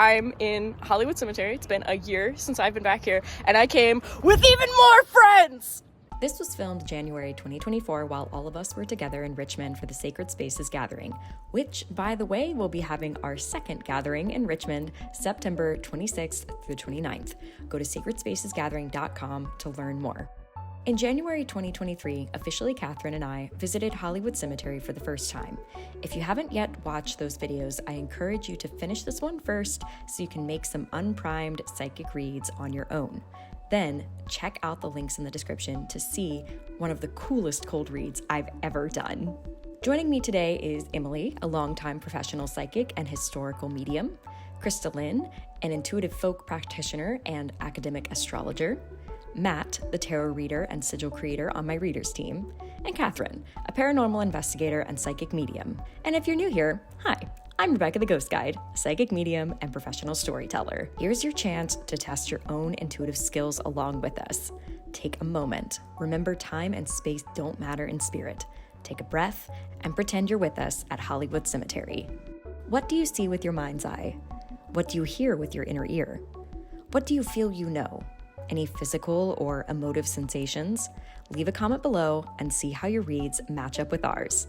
I'm in Hollywood Cemetery. It's been a year since I've been back here, and I came with even more friends! This was filmed January 2024 while all of us were together in Richmond for the Sacred Spaces Gathering, which, by the way, will be having our second gathering in Richmond September 26th through 29th. Go to sacredspacesgathering.com to learn more. In January 2023, officially Catherine and I visited Hollywood Cemetery for the first time. If you haven't yet watched those videos, I encourage you to finish this one first so you can make some unprimed psychic reads on your own. Then check out the links in the description to see one of the coolest cold reads I've ever done. Joining me today is Emily, a longtime professional psychic and historical medium, Krista Lynn, an intuitive folk practitioner and academic astrologer, Matt, the tarot reader and sigil creator on my readers team, and Catherine, a paranormal investigator and psychic medium. And if you're new here, hi, I'm Rebekah the Ghost Guide, psychic medium and professional storyteller. Here's your chance to test your own intuitive skills along with us. Take a moment. Remember, time and space don't matter in spirit. Take a breath and pretend you're with us at Hollywood Cemetery. What do you see with your mind's eye? What do you hear with your inner ear? What do you feel you know? Any physical or emotive sensations? Leave a comment below and see how your reads match up with ours.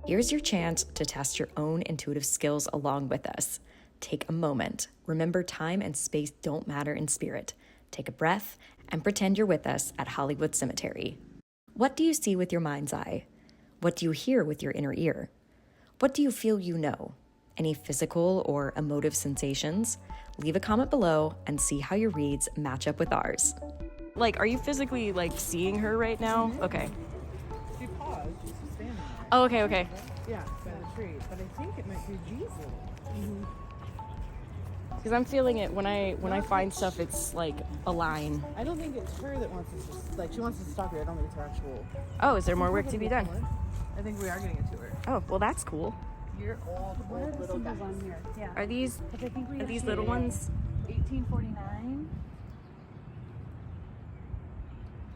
Here's your chance to test your own intuitive skills along with us. Take a moment. Remember, time and space don't matter in spirit. Take a breath and pretend you're with us at Hollywood Cemetery. What do you see with your mind's eye? What do you hear with your inner ear? What do you feel you know? Any physical or emotive sensations? Leave a comment below and see how your reads match up with ours. Like, are you physically, like, seeing her right now? Okay. She paused. She's just standing there. Oh, okay. Yeah, by the tree. But I think it might be Jesus. Because I'm feeling it when I find stuff, it's like a line. I don't think it's her that wants us to, like, she wants us to stop here. I don't think it's her actual. Oh, is there more work to be done? I think we are getting it to her. Oh, well, that's cool. You're old little guys. On here? Yeah. Are these little ones? 1849.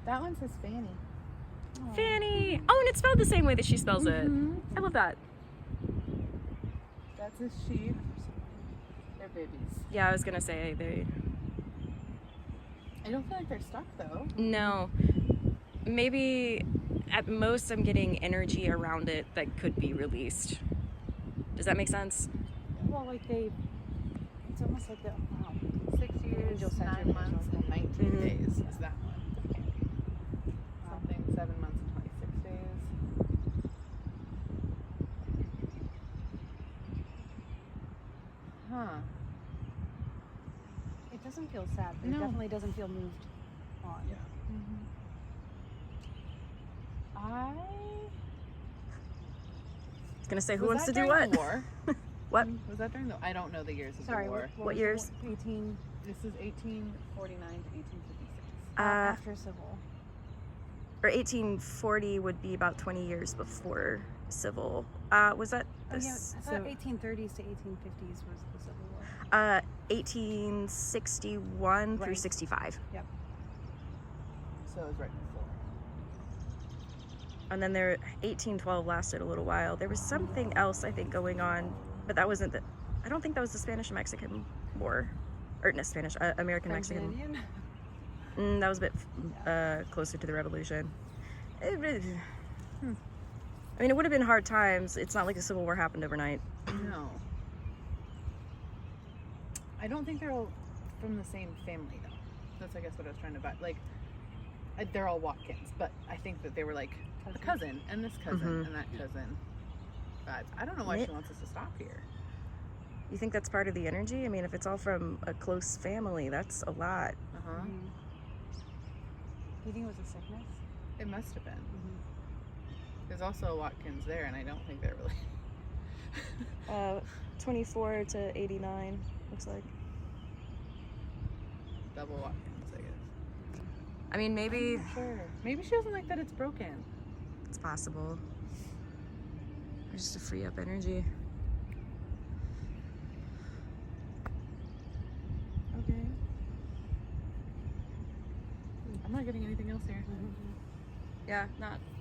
That one says Fanny. Fanny! Oh, and it's spelled the same way that she spells it. I love that. That's a sheep. They're babies. Yeah, I was gonna say they. I don't feel like they're stuck though. No. Maybe at most I'm getting energy around it that could be released. Does that make sense? Well, like it's almost like 6 years, Angel sent 9 you months, and 19 days is that one. Something 7 months and 26 days. Huh. It doesn't feel sad, but No. it definitely doesn't feel moved on. Yeah. I was gonna say, who Was wants to that do during what? the war? What? Was that during the? I don't know the years of Sorry, the war. What years? 18 This is 1849 to 1856. after Civil. Or 1840 would be about 20 years before Civil. Was that Oh, yeah, this? I thought 1830s to 1850s was the Civil War. 1861 through Right. 65. Yep. So it was right before. And then 1812 lasted a little while. There was something else, I think, going on, but that wasn't I don't think that was the Spanish-Mexican War. Or no, American-Mexican. French-Canadian? That was a bit closer to the Revolution. I mean, it would have been hard times. It's not like the Civil War happened overnight. No. I don't think they're all from the same family though. That's I guess what I was trying to buy. Like, they're all Watkins, but I think that they were like a cousin and this cousin and that cousin. But I don't know why she wants us to stop here. You think that's part of the energy? I mean, if it's all from a close family, that's a lot. Uh-huh. Do you think it was a sickness? It must have been. There's also a Watkins there, and I don't think they're really 24 to 89, looks like. double Watkins, I guess. I mean, maybe Sure. Maybe she doesn't like that it's broken. it's possible. Or just to free up energy. Okay. I'm not getting anything else here. Yeah,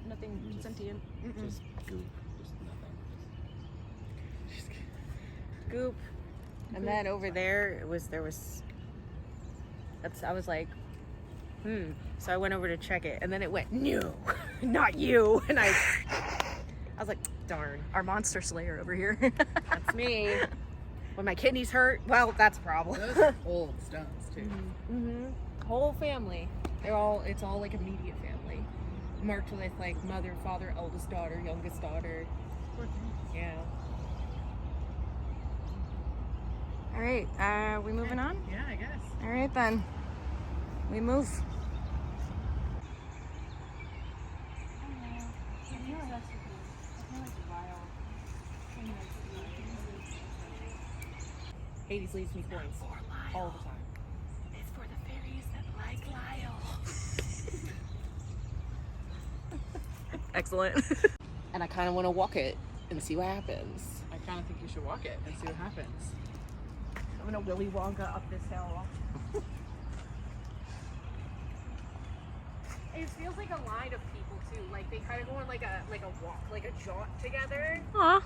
nothing sentient. Mm-mm. Just goop, just nothing. Just scoop. And then over there, I was like, So I went over to check it, and then it went, no, not you. And I was like, darn, Our monster slayer over here. that's me. When my kidneys hurt, well, that's a problem. Those are old stones too. Whole family. It's all like immediate family. Marked with like mother, father, eldest daughter, youngest daughter. Yeah. All right, we moving on? Yeah, I guess. All right then, we move. Hades leaves me coins all the time. It's for the fairies that like Lyle. Excellent. And I kind of want to walk it and see what happens. I kind of think you should walk it and see what happens. I'm gonna Willy Wonka up this hill. It feels like a line of people too. Like they kind of go on like a walk, like a jaunt together. Aw.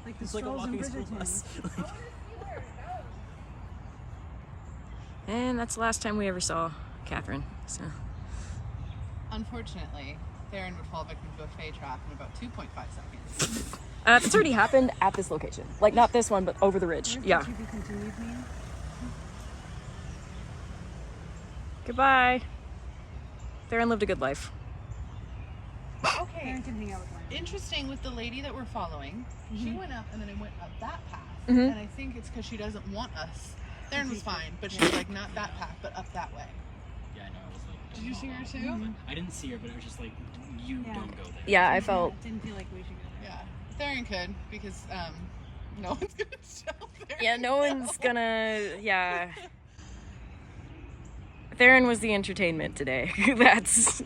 Like the It's like a strolls in walking school Bridgerton. bus. I want to see where it goes. And that's the last time we ever saw Catherine. So Unfortunately, Theron would fall victim to a fey trap in about 2.5 seconds. it's already happened at this location. Like not this one, but over the ridge. Where's Yeah. the to be continued mean? Goodbye. Theron lived a good life. Okay, Aaron can hang out with Lionel. interesting with the lady that we're following. She went up and then it went up that path. Mhm. And I think it's because she doesn't want us. Theron was fine, but she's like, not that path, but up that way. Yeah, I know. I was like, Did you see her too? I didn't see her, but it was just like, you Yeah. don't go there. Yeah, I felt. Didn't feel like we should go there. Yeah, Theron could because no one's gonna tell Theron. Yeah, no one's gonna. Yeah. Theron was the entertainment today. That's. I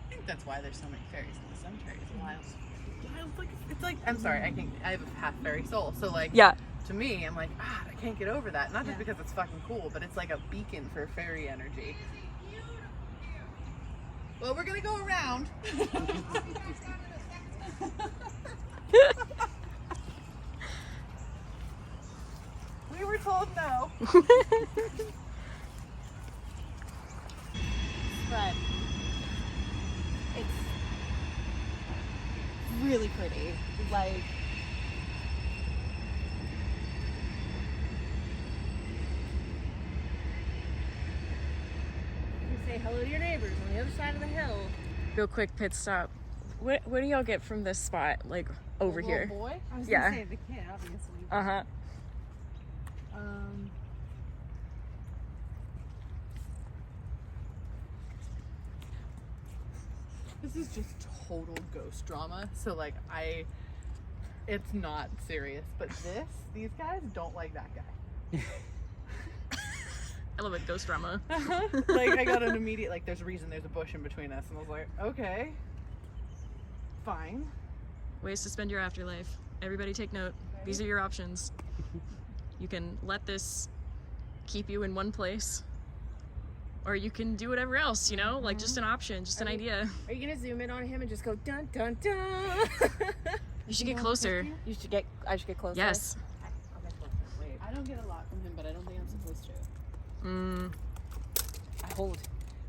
think that's why there's so many fairies in the cemeteries. Lyle's like, it's like, I'm sorry, I have a half fairy soul, so like, Yeah. to me, I'm like, I can't get over that. Not just Yeah. because it's fucking cool, but it's like a beacon for fairy energy. Well, we're gonna go around. We were told no. But it's really pretty. Like, you say hello to your neighbors on the other side of the hill. Real quick pit stop. What do y'all get from this spot? Like over Little here. boy. I was Yeah. gonna say the kid, obviously. Uh huh. This is just total ghost drama. So like it's not serious, but these guys don't like that guy. I love it. Ghost drama. Like I got an immediate like there's a reason there's a bush in between us, and I was like, okay, fine. Ways to spend your afterlife. Everybody take note. These are your options. You can let this keep you in one place, or you can do whatever else, you know? Like just an option, just an idea. Are you gonna zoom in on him and just go dun dun dun? You should get closer. I should get closer. Yes. I'll get closer. Wait. I don't get a lot from him, but I don't think I'm supposed to. I hold.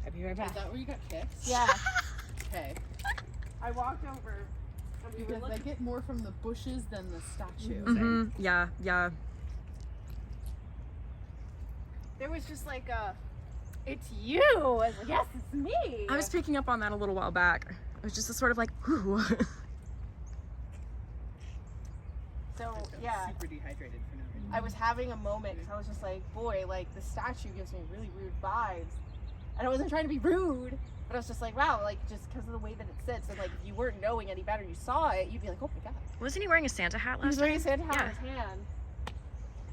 I'll be right Is back. that where you got kicked? Yeah. Okay. I walked over. And we were Because I looking. get more from the bushes than the statue. Yeah, yeah. There was just like a, it's you. I was like, yes, it's me. I was picking up on that a little while back. It was just a sort of like, whew. So yeah, Super dehydrated for no reason. I was having a moment because I was just like, boy, like the statue gives me really rude vibes, and I wasn't trying to be rude, but I was just like, wow, like just because of the way that it sits, and like if you weren't knowing any better, you saw it, you'd be like, oh my god. Wasn't he wearing a Santa hat He was last wearing time? a Santa hat Yeah. in his hand,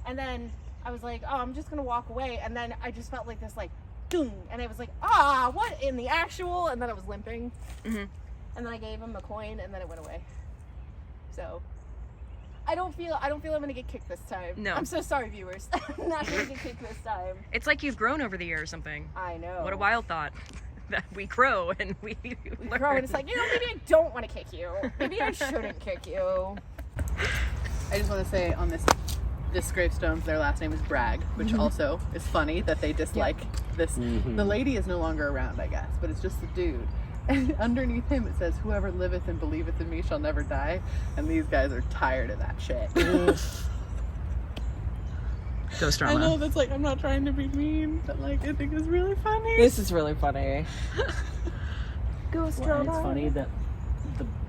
and then I was like, oh, I'm just gonna walk away, and then I just felt like this like, doom, and I was like, ah, what in the actual? And then I was limping, Mhm. and then I gave him a coin, and then it went away. So. I don't feel I'm gonna get kicked this time. No. I'm so sorry, viewers. I'm not gonna get kicked this time. It's like you've grown over the year or something. I know. What a wild thought. That we grow and we We learn. grow and it's like, maybe I don't want to kick you. Maybe I shouldn't kick you. I just want to say on this gravestone, their last name is Bragg, which also is funny that they dislike this. The lady is no longer around, I guess, but it's just the dude. And underneath him it says, "Whoever liveth and believeth in me shall never die." And these guys are tired of that shit. Ghost I drama. know that's like, I'm not trying to be mean, but like I think it's really funny. This is really funny. Ghost Well, and drama. it's funny that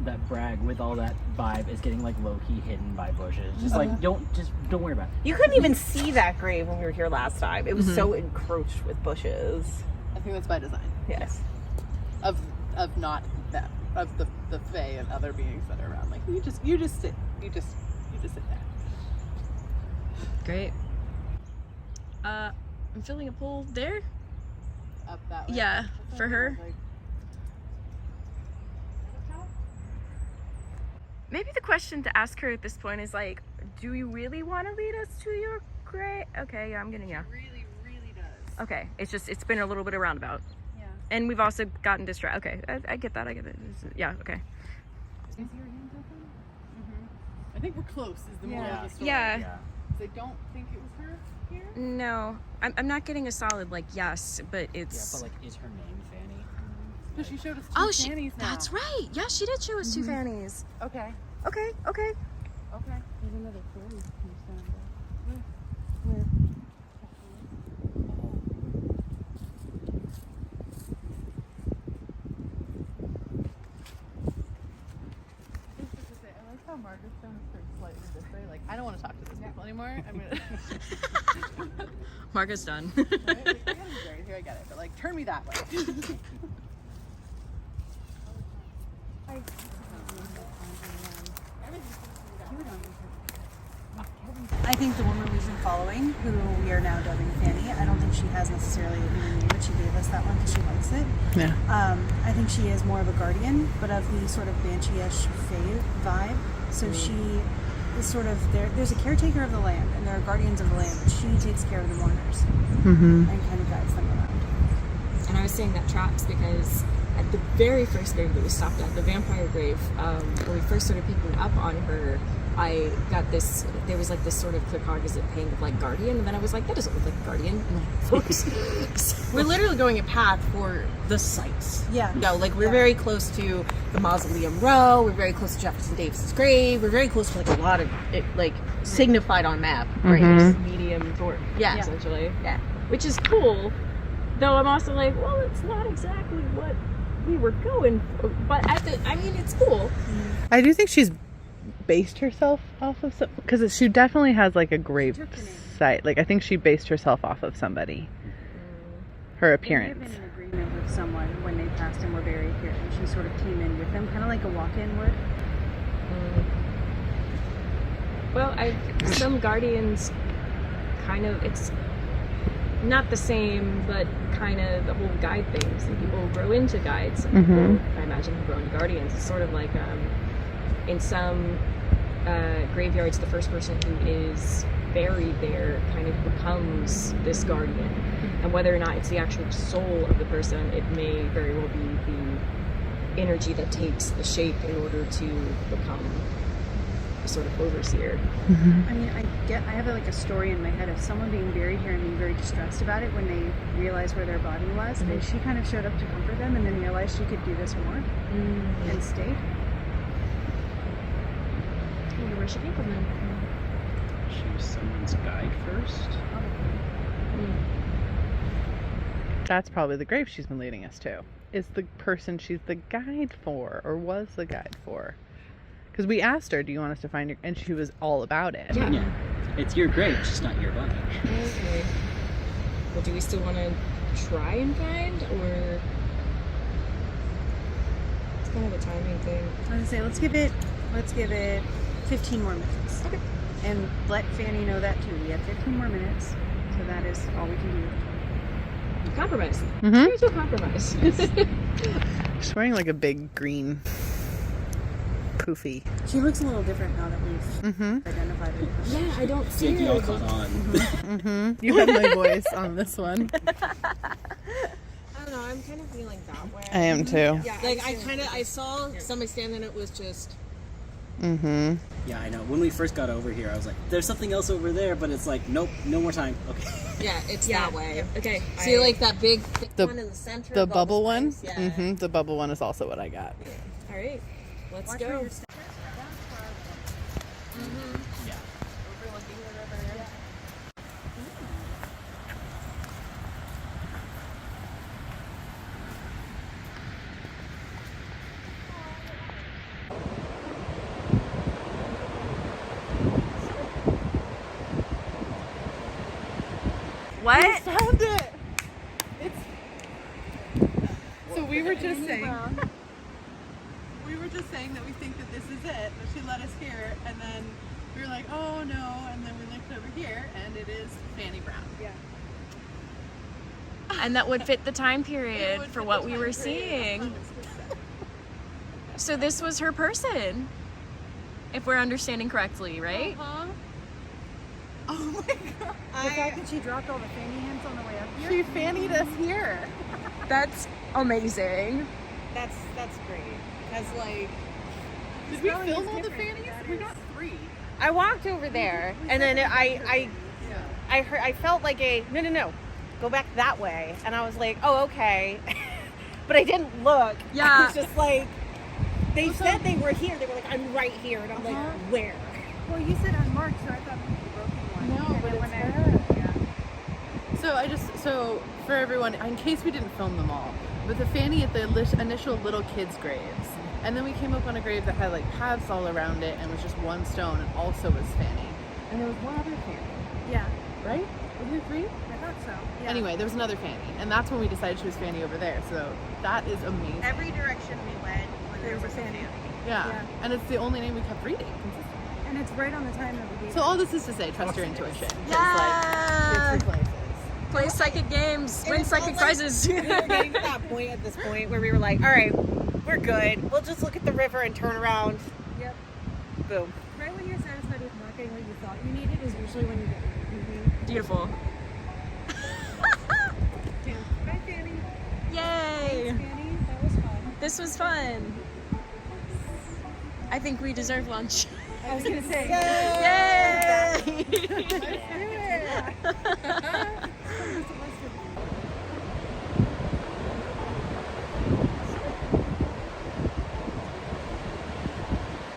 that Bragg with all that vibe is getting like low key hidden by bushes. Just like don't worry about it. You couldn't even see that grave when we were here last time. It was so encroached with bushes. I think that's by design. Yes. Of not that, of the fae and other beings that are around. Like you just sit there. Great. I'm filling a pool there. Up that way. Yeah, That's for what I her. was like. Maybe the question to ask her at this point is like, do you really want to lead us to your grave? Okay, yeah, I'm gonna, yeah. Really, really does. Okay, it's been a little bit of roundabout. Yeah. And we've also gotten distracted. Okay, I get that, yeah, okay. Is your hand open? I think we're close. Is the moral of the story. Yeah. They don't think it was her here. No, I'm not getting a solid, like, yes, but Yeah, it's... but like, is her name Fanny? No, she showed us two Oh, fannies now. that's right. Yeah, she did show us two fannies. Okay. Okay. Okay. There's another fairy comes down there. I like how Margaret's done is turned slightly this way. Like, I don't want to talk to these people anymore. I'm gonna. Margaret's done. Right? Like, I gotta be buried here. I get it, but like, turn me that way. I think the woman we've been following, who we are now dubbing Fanny, I don't think she has necessarily a human name, but she gave us that one because she likes it. Yeah. I think she is more of a guardian, but of the sort of banshee-ish fae vibe. So she is sort of there's a caretaker of the land, and there are guardians of the land. But she takes care of the mourners and kind of guides them around. And I was saying that tracks because at the very first grave that we stopped at, the vampire grave, when we first started picking up on her, I got this, there was like this sort of cognizant ping of like guardian, and then I was like, that doesn't look like a guardian. We're literally going a path for the sites. Yeah. No, like we're very close to the Mausoleum Row. We're very close to Jefferson Davis's grave. We're very close to like a lot of it, like signified on map graves. Medium short, Yeah. essentially. Yeah. Which is cool, though I'm also like, well, it's not exactly what we were going for, but I mean, it's cool. I do think she's based herself off of some, because she definitely has like a grave site. Like I think she based herself off of somebody. Her They may appearance. have been in agreement with someone when they passed and were buried here, and she sort of came in with them, kind of like a walk-in would. Well, some guardians kind of, it's not the same, but kind of the whole guide thing. Some people grow into guides. Some people, I imagine, grow into guardians. It's sort of like in some graveyards, the first person who is buried there kind of becomes this guardian. And whether or not it's the actual soul of the person, it may very well be the energy that takes the shape in order to become a sort of overseer. I mean, I have like a story in my head of someone being buried here and being very distressed about it when they realized where their body was, and she kind of showed up to comfort them, and then realized she could do this more and stayed. I wonder where she came from then. She was someone's guide first. That's probably the grave she's been leading us to. Is the person she's the guide for, or was the guide for? Because we asked her, do you want us to find your, and she was all about it. Yeah. It's your grave, just not your body. Okay. Well, do we still want to try and find, or it's kind of a timing thing? I was gonna say, let's give it 15 more minutes. Okay. And let Fanny know that too. We have 15 more minutes, so that is all we can do. Compromise. Here's a compromise. She's wearing like a big green poofy. She looks a little different now that we've identified her. Yeah, I don't see Think you all her. caught on. You have my voice on this one. I don't know. I'm kind of feeling that way. I am too. Yeah, like I saw somebody stand and it was just Mm-hmm. Yeah, I know. When we first got over here, I was like, there's something else over there, but it's like, nope, no more time. Okay. Yeah, it's that way. Okay. See, like that big thick The- one in the center. The of all bubble the one? spice? Yeah. Mm-hmm. The bubble one is also what I got. All right. Let's Watch go. where you're stepping. Yeah. Overlooking the river. What? Found it! So we were just saying... We were just saying that we think that this is it, but she led us here, and then we were like, oh no, and then we looked over here, and it is Fanny Brown. Yeah. And that would fit the time It period would for fit what the we time were period, seeing. 100%. So this was her person, if we're understanding correctly, right? Uh-huh. Oh my god. The fact that she dropped all the fanny hints on the way up here. She fannied us here. That's amazing. That's great. Cause like Did we spelling film is all the different. fannies? That We is- got 3. I walked over there, and then I heard, I felt like a no, go back that way, and I was like, oh okay, but I didn't look. Yeah. I was just like, they said they were here. They were like, I'm right here, and I'm like, where? Well, you said unmarked, so I thought maybe the broken one. No, And but then it's when her. So for everyone, in case we didn't film them all, with the fanny at the initial little kids' graves, and then we came up on a grave that had like paths all around it and was just one stone and also was Fanny. And there was one other Fanny, Yeah, right? Wasn't there 3? I thought so. Yeah. Anyway, there was another Fanny, and that's when we decided she was Fanny over there. So that is amazing. Every direction we went, there was a fanny. yeah. yeah. And it's the only name we kept reading consistently. And it's right on the time that we gave So it. all this is to say, trust your intuition. 'Cause, Yeah. like, it's the places. Play psychic games, win psychic prizes. We were getting to that point at this point where we were like, all right, we're good. We'll just look at the river and turn around. Yep. Boom. Right when you're satisfied with not getting what you thought you needed is usually when you get what you need. Beautiful. Bye, Fanny. Yay! Fanny, that was fun. This was fun. I think we deserve lunch. I was gonna say. Yay! Let's do it.